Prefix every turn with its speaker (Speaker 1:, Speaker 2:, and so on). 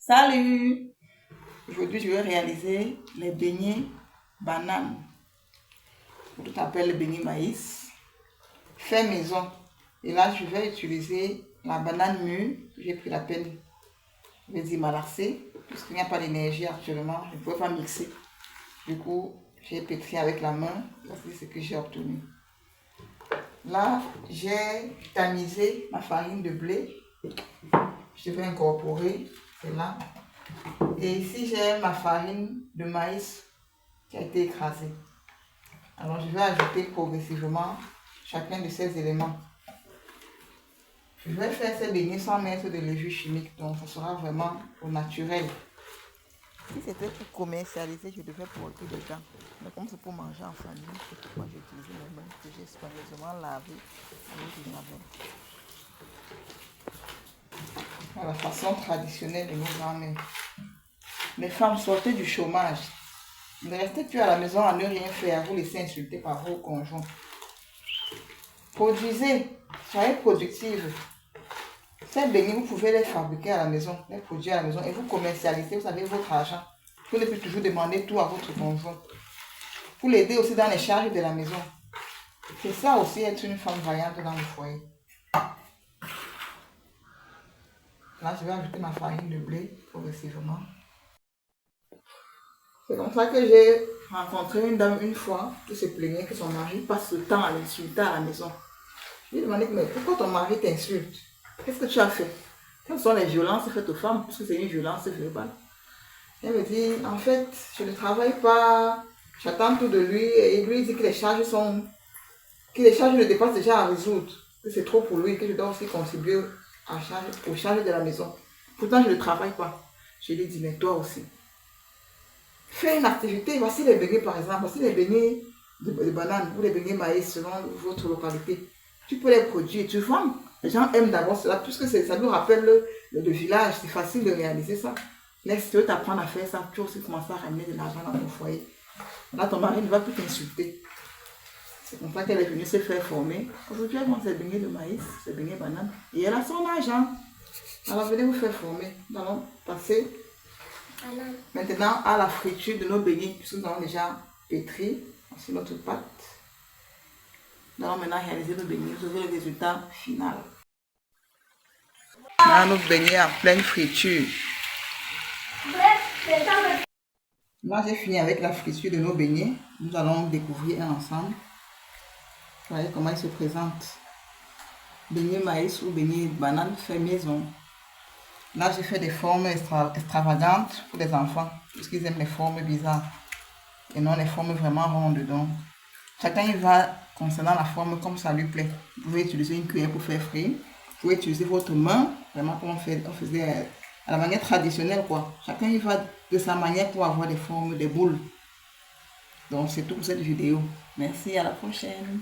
Speaker 1: Salut! Aujourd'hui, je vais réaliser les beignets bananes. Tout appelle le beignet maïs. Fait maison. Et là, je vais utiliser la banane mûre que j'ai pris la peine de démalasser. Puisqu'il n'y a pas d'énergie actuellement, je ne pouvais pas mixer. Du coup, j'ai pétri avec la main. Voici ce que j'ai obtenu. Là, j'ai tamisé ma farine de blé. Je vais incorporer cela. Et ici, j'ai ma farine de maïs qui a été écrasée. Alors, je vais ajouter progressivement chacun de ces éléments. Je vais faire ces beignets sans mettre de levure chimique, donc ça sera vraiment au naturel. Si c'était pour commercialiser, je devais porter dedans. Mais comme c'est pour manger en famille, c'est pourquoi j'ai utilisé mes mains que j'ai soigneusement lavées avec du javel. À la façon traditionnelle de nos grands-mères. Les femmes, sortez du chômage. Ne restez plus à la maison à ne rien faire, à vous laisser insulter par vos conjoints. Produisez, soyez productives. Ces beignets, vous pouvez les fabriquer à la maison, les produire à la maison et vous commercialiser, vous avez votre argent. Vous ne pouvez toujours demander tout à votre conjoint. Pour l'aider aussi dans les charges de la maison. C'est ça aussi être une femme vaillante dans le foyer. Là, je vais ajouter ma farine de blé progressivement. C'est comme ça que j'ai rencontré une dame une fois qui se plaignait que son mari passe le temps à l'insulter à la maison. Je lui ai demandé, mais pourquoi ton mari t'insulte? Qu'est-ce que tu as fait? Quelles sont les violences faites aux femmes? Puisque c'est une violence verbale. Elle me dit, en fait, je ne travaille pas, j'attends tout de lui, et il lui dit que les charges ne dépassent déjà à résoudre, que c'est trop pour lui, que je dois aussi contribuer aux charges de la maison. Pourtant, je ne travaille pas. Je lui ai dit, mais toi aussi. Fais une activité, voici les beignets par exemple, voici les beignets de bananes ou les beignets maïs selon votre localité. Tu peux les produire, tu vends. Les gens aiment d'abord cela, puisque ça nous rappelle le village, c'est facile de réaliser ça. Mais si tu veux t'apprendre à faire ça, tu vas aussi commencer à ramener de l'argent dans ton foyer. Là, ton mari ne va plus t'insulter. C'est comme ça qu'elle est venue se faire former. Aujourd'hui, elle vend ses beignets de maïs, ses beignets bananes, et elle a son argent. Alors, venez vous faire former. Nous allons passer maintenant à la friture de nos beignets, puisque nous avons déjà pétri sur notre pâte. Nous allons maintenant réaliser nos beignets, vous aurez le résultat final. Là, nos beignets en pleine friture. Là, j'ai fini avec la friture de nos beignets. Nous allons découvrir un ensemble. Voyez comment ils se présentent. Beignets maïs ou beignets banane fait maison. Là, j'ai fait des formes extravagantes pour les enfants, puisqu'ils aiment les formes bizarres et non les formes vraiment rondes. Donc, chacun il va concernant la forme comme ça lui plaît. Vous pouvez utiliser une cuillère pour faire frire. Vous pouvez utiliser votre main, vraiment comme on faisait à la manière traditionnelle, quoi. Chacun il va de sa manière pour avoir des formes, des boules. Donc, c'est tout pour cette vidéo. Merci, à la prochaine.